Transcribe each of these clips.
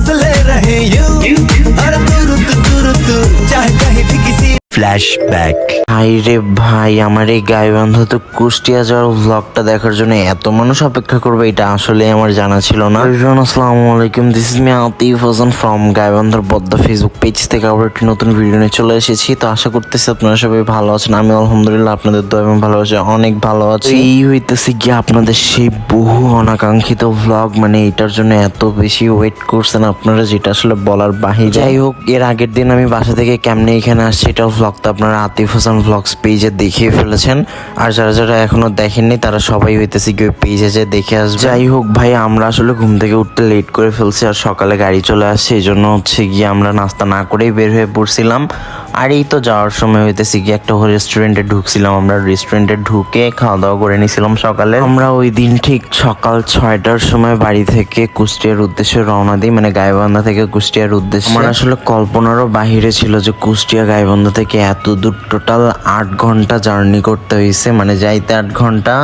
सांस ले रहे यूं और तू चाहे कहीं भी किसी ফ্ল্যাশব্যাক। হাই রে ভাই, আমার এই গাইবান্ধা তো কুষ্টিয়া যাওয়ার ব্লগটা দেখার জন্য এত মানুষ অপেক্ষা করবে এটা আসলে আমার জানা ছিল না। আসসালামু আলাইকুম, this is me Atif Hasan from গাইবান্ধার বদ্দা ফেসবুক পেজ থেকে আবার একটি নতুন ভিডিও নিয়ে চলে এসেছি। তো আশা করতেছি আপনারা সবাই ভালো আছেন। আমি আলহামদুলিল্লাহ আপনাদের দোয়া এবং ভালোবাসা অনেক ভালো আছি। এই হইতেছে গিয়ে আপনাদের সেই বহু অনাকাঙ্ক্ষিত ব্লগ, মানে এটার জন্য এত বেশি ওয়েট করছেন আপনারা যেটা আসলে বলার বাহিরে। যাই হোক, এর আগের দিন আমি বাসা থেকে কেমনে এখানে আসছি এটা ব্লগটা আপনারা আতিফ হাসান ব্লগস পেজে দেখিয়ে ফেলেছেন, আর যারা যারা এখনো দেখেননি তারা সবাই হইতেছে কি ওই পেজে যে দেখে আসবে। যাই হোক ভাই, আমরা আসলে ঘুম থেকে উঠতে লেট করে ফেলছি আর সকালে গাড়ি চলে আসছে, এই জন্য হচ্ছে গিয়ে আমরা নাস্তা না করেই বের হয়ে পড়ছিলাম। আর এই তো যাওয়ার সময় হইতেছে গিয়ে একটা রেস্টুরেন্টে ঢুকছিলাম, আমরা রেস্টুরেন্টে ঢুকে খাওয়া দাওয়া করে নিয়েছিলাম সকালে। আমরা ওই দিন ঠিক সকাল 6টার সময় বাড়ি থেকে কুষ্টিয়ার উদ্দেশ্যে রওনা দিই, মানে গাইবান্ধা থেকে কুষ্টিয়ার উদ্দেশ্যে। আমার আসলে কল্পনারও বাহিরে ছিল যে কুষ্টিয়া গাইবান্ধা থেকে এত দূর টোটাল 8 ঘন্টা জার্নি করতে হয়েছে, মানে যাইতে 8 ঘন্টা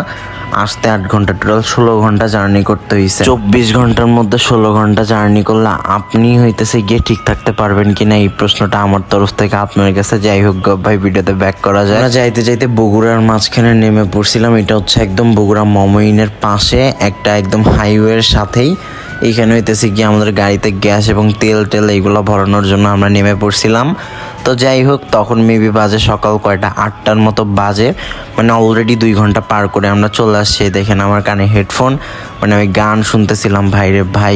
আসতে 8 ঘন্টা, টোটাল 16 ঘন্টা জার্নি করতে হয়েছে। 24 ঘন্টার মধ্যে 16 ঘন্টা জার্নি করলে আপনি হইতেছে গিয়ে ঠিক থাকতে পারবেন কিনা, এই প্রশ্নটা আমার তরফ থেকে আপনার কাছে। যাই হোক ভাই, ভিডিওতে ব্যাক করা যায়। আমরা যাইতে যাইতে বগুড়ার মাঝখানে নেমে পড়ছিলাম। এটা হচ্ছে একদম বগুড়া মমইনের পাশে একটা একদম হাইওয়ের সাথেই। এইখানে হইতেছে গিয়ে আমাদের গাড়িতে গ্যাস এবং তেল এইগুলো ভরানোর জন্য আমরা নেমে পড়ছিলাম। তো যাই হোক, তখন মেবি বাজে সকাল কয়টা 8টার মতো বাজে, মানে অলরেডি 2 ঘন্টা পার করে আমরা চলে আসছি। দেখেন আমার কানে হেডফোন, মানে আমি গান শুনতেছিলাম। ভাইরে ভাই,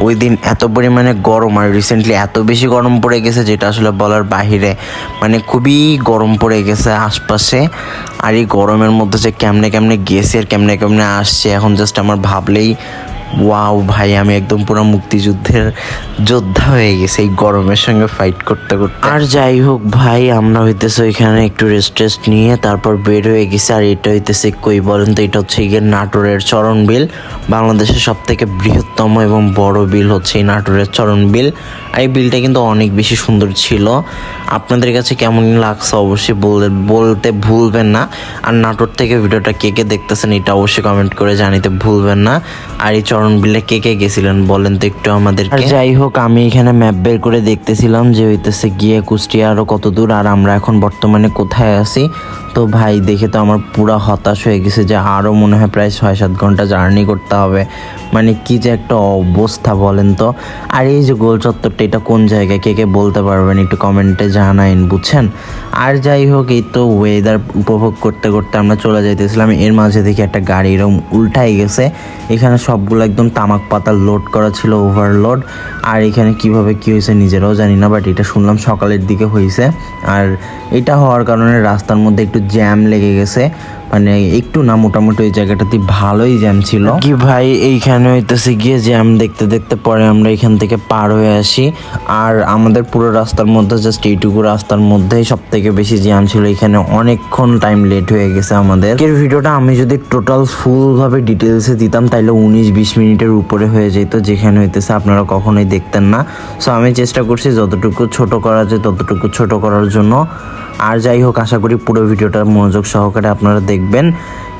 ওই দিন এত পরিমাণে গরম, আর রিসেন্টলি এত বেশি গরম পড়ে গেছে যেটা আসলে বলার বাহিরে, মানে খুবই গরম পড়ে গেছে আশপাশে। আর এই গরমের মধ্যে যে কেমনে কেমনে গেছে আর কেমনে কেমনে আসছে, এখন জাস্ট আমার ভাবলেই ওয়াও ভাই, আমি একদম পুরো মুক্তিযুদ্ধের যোদ্ধা হয়ে গেছি এই গরমের সঙ্গে ফাইট করতে করতে। আর যাই হোক ভাই, আমরা হইতেছে ওইখানে একটু রেস্ট নিয়ে তারপর বের হয়ে গেছি। আর এটা হইতেছে কই বলেন তো, এটা হচ্ছে গিয়ে নাটোরের চরণ বিল। বাংলাদেশের সব থেকে বৃহত্তম এবং বড় বিল হচ্ছে এই নাটোরের চরণ বিল। আর এই বিলটা কিন্তু অনেক বেশি সুন্দর ছিল। আপনাদের কাছে কেমন লাগছে অবশ্যই বলতে ভুলবেন না। আর নাটোর থেকে ভিডিওটা কে কে দেখতেছেন এটা অবশ্যই কমেন্ট করে জানিতে ভুলবেন না। আর এই চরণ বিলে কে কে গেছিলেন বলেন তো একটু আমাদেরকে। যাই হোক, আমি এখানে ম্যাপ বের করে দেখতেছিলাম যে হইতেছে গিয়ে কুষ্টিয়া আরো কত দূর, আর আমরা এখন বর্তমানে কোথায় আছি। তো ভাই দেখে তো আমার পুরা হতাশ হয়ে গেছে যে আরও মনে হয় প্রায় 6-7 ঘন্টা জার্নি করতে হবে, মানে কি যে একটা অবস্থা বলেন তো। আর এই যে গোল চত্বরটা, এটা কোন জায়গায় কে কে বলতে পারবেন একটু কমেন্টে জানাইন, বুঝছেন। আর যাই হোক, এই তো ওয়েদার উপভোগ করতে করতে আমরা চলে যাইতেছিলাম। এর মাঝে দেখি একটা গাড়ি এরকম উল্টাই গেছে। এখানে সবগুলো একদম তামাক পাতা লোড করা ছিল, ওভারলোড। আর এখানে কিভাবে কি হয়েছে নিজেরাও জানি না, বাট এটা শুনলাম সকালের দিকে হয়েছে। আর এটা হওয়ার কারণে রাস্তার মধ্যে একটু জ্যাম লেগে গেছে, মানে একটু না, মোটামুটি ওই জায়গাটাতে ভালোই জ্যাম ছিল কি ভাই। এইখানে হইতেছে গিয়ে জ্যাম দেখতে দেখতে পরে আমরা এখান থেকে পার হয়ে আসি। আর আমাদের পুরো রাস্তার মধ্যে জাস্ট এইটুকু রাস্তার মধ্যেই সব থেকে বেশি জ্যাম ছিল। এখানে অনেকক্ষণ টাইম লেট হয়ে গেছে আমাদের। এর ভিডিওটা আমি যদি টোটাল ফুলভাবে ডিটেলসে দিতাম তাহলে 19-20 মিনিটের উপরে হয়ে যেত, যেখানে হইতেছে আপনারা কখনোই দেখতেন না। সো আমি চেষ্টা করছি যতটুকু ছোট করা যায় ততটুকু ছোট করার জন্য। আর যাই হোক, আশা করি পুরো ভিডিওটার মনোযোগ সহকারে আপনারা দেখবেন।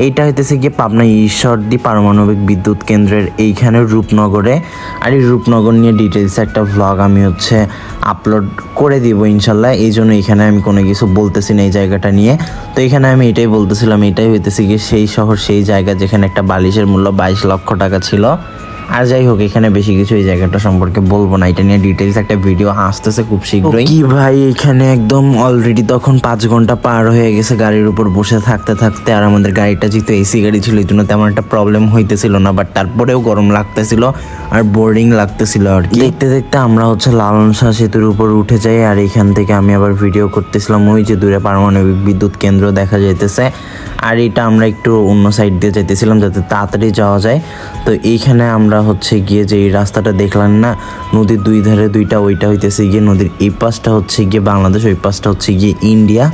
এইটা হইতেছে গিয়ে পাবনা ঈশ্বরদী পারমাণবিক বিদ্যুৎ কেন্দ্রের এইখানে রূপনগরে। আর এই রূপনগর নিয়ে ডিটেলস একটা ভ্লগ আমি আপলোড করে দিব ইনশাল্লাহ। এই জন্য এখানে আমি কোনো কিছু বলতেছি না এই জায়গাটা নিয়ে। তো এখানে আমি এটাই বলতেছিলাম, এটাই হইতেছে গিয়ে সেই শহর, সেই জায়গা যেখানে একটা বালিশের মূল্য 22 লক্ষ টাকা ছিল। আর যাই হোক, এখানে বেশি কিছু এই জায়গাটা সম্পর্কে বলবো না, এটা নিয়ে ডিটেলস একটা ভিডিও আসতেছে খুব শীঘ্রই। কি ভাই, এখানে একদম অলরেডি তখন 5 ঘন্টা পার হয়ে গেছে গাড়ির উপর বসে থাকতে থাকতে। আর আমাদের গাড়িটা যেহেতু এসি গাড়ি ছিল এই জন্য তেমন একটা প্রবলেম হইতেছিল না, বাট তারপরেও গরম লাগতেছিল আর বোরিং লাগতেছিল আর কি। দেখতে দেখতে আমরা হচ্ছে লালন শাহ সেতুর উপর উঠে যাই। আর এখান থেকে আমি আবার ভিডিও করতেছিলাম, ওই যে দূরে পারমাণবিক বিদ্যুৎ কেন্দ্র দেখা যাইতেছে। আর এটা আমরা একটু অন্য সাইড দিয়ে যাইতেছিলাম যাতে তাড়াতাড়ি যাওয়া যায়। তো এইখানে আমরা হচ্ছে গিয়ে যে এই রাস্তাটা দেখলাম না, নদীর দুই ধারে দুইটা, ওইটা হইতেছে গিয়ে নদীর এই পাশটা হচ্ছে গিয়ে বাংলাদেশ, ওই পাশটা হচ্ছে গিয়ে ইন্ডিয়া।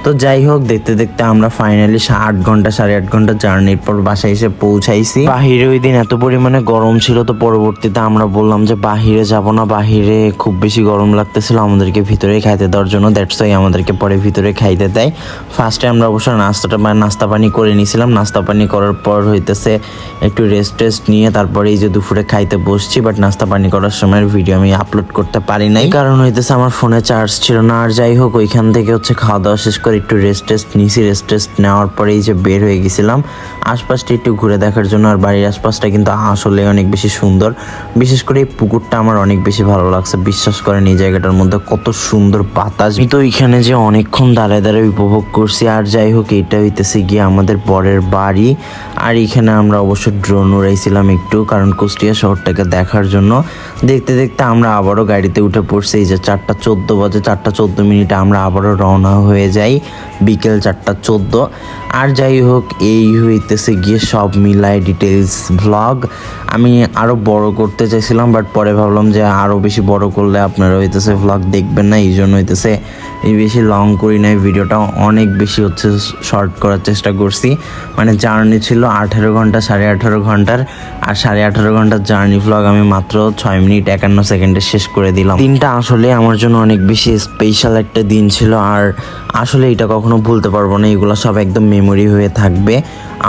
তো যাই হোক, দেখতে দেখতে আমরা ফাইনালি 8 ঘন্টা 8.5 ঘন্টা জার্নির পর বাসায় এসে পৌঁছাইছি। বাহিরে ওই দিন এত পরিমাণে গরম ছিল, তো পরবর্তীতে আমরা বললাম যে বাহিরে যাব না, বাহিরে খুব বেশি গরম লাগতেছিল, আমাদেরকে ভিতরে খাইতে দেওয়ার জন্য। দ্যাটস ওয়াই আমাদেরকে পরে ভিতরে খাইতে দেয়। ফার্স্টে আমরা অবশ্য নাস্তা পানি করে নিয়েছিলাম। নাস্তা পানি করার পর হইতেছে একটু রেস্ট নিয়ে তারপরে এই যে দুপুরে খাইতে বসছি, বাট নাস্তা পানি করার সময়ের ভিডিও আমি আপলোড করতে পারি নাই, কারণ হইতেছে আমার ফোনে চার্জ ছিল না। আর যাই হোক, ওইখান থেকে হচ্ছে খাওয়া দাওয়া শেষ করে একটু রেস্ট নিয়েছি। রেস্ট নেওয়ার পরেই যে বের হয়ে গেছিলাম আশপাশটা একটু ঘুরে দেখার জন্য। আর বাড়ির আশপাশটা কিন্তু আসলে অনেক বেশি সুন্দর, বিশেষ করে এই পুকুরটা আমার অনেক বেশি ভালো লাগছে। বিশ্বাস করেন এই জায়গাটার মধ্যে কত সুন্দর বাতাস, আমি তো এখানে যে অনেকক্ষণ দাঁড়ায় দাঁড়ায় উপভোগ করছি। আর যাই হোক, এটা হইতেছে গিয়ে আমাদের বরের বাড়ি। আর এখানে আমরা অবশ্য ড্রোন উড়াইছিলাম একটু, কারণ কুষ্টিয়া শহরটাকে দেখার জন্য। দেখতে দেখতে আমরা আবারও গাড়িতে উঠে পড়ছি। এই যে 4:14 বাজে, 4:14 আমরা আবারও রওনা হয়ে যাই বিকেল 4:14। আর যাই হোক, এই হইতেছে গিয়ে সব মিলায় ডিটেলস ভ্লগ। আমি আরও বড় করতে চাইছিলাম, বাট পরে ভাবলাম যে আরও বেশি বড় করলে আপনারা হইতেছে ভ্লগ দেখবেন না, এই জন্য হইতেছে এই বেশি লং করি নাই। ভিডিওটা অনেক বেশি হচ্ছে শর্ট করার চেষ্টা করছি। মানে জার্নি ছিল 18 ঘন্টা, 18.5 ঘন্টার। আর 18.5 ঘন্টার জার্নি ভ্লগ আমি মাত্র 6 মিনিট 51 সেকেন্ডে শেষ করে দিলাম। দিনটা আসলে আমার জন্য অনেক বেশি স্পেশাল একটা দিন ছিল। আর আসলে এটা কখনো ভুলতে পারবো না, এগুলো সব একদম মেমোরি হয়ে থাকবে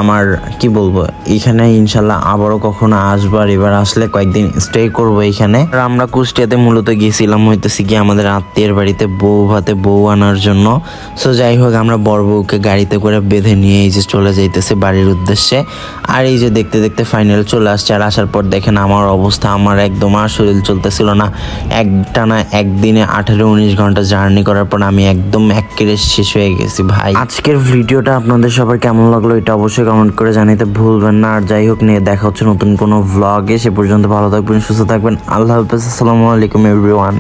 আমার। কি বলবো, এখানে ইনশাল্লাহ আবারও কখনো আসবো। আর এবার আসলে কয়েকদিন স্টে করবো এখানে। আর আমরা কুষ্টিয়াতে মূলত গিয়েছিলাম হইতেছি কি আমাদের আত্মীয়ের বাড়িতে বউ ভাতে বউ আনার জন্য। সো যাই হোক, আমরা বড় বউকে গাড়িতে করে বেঁধে নিয়ে এই যে চলে যাইতেছে বাড়ির উদ্দেশ্যে। আর এই যে দেখতে দেখতে ফাইনাল চলে আসছে। আর আসার পর দেখেন আমার অবস্থা, আমার একদম আর শরীর চলতেছিল না। একটানা একদিনে 18-19 ঘন্টা জার্নি করার পর আমি একদম এক্কেরে শেষ হয়ে গেছি ভাই। আজকের ভিডিওটা আপনাদের সবার কেমন লাগলো এটা অবশ্যই কমেন্ট করে জানাতে ভুলবেন না। আর যাই হোক, নিয়ে দেখা হচ্ছে নতুন কোনো ভ্লগে। সে পর্যন্ত ভালো থাকবেন, সুস্থ থাকবেন। আল্লাহ হাফেজ, আসসালামু আলাইকুম এভরিওয়ান।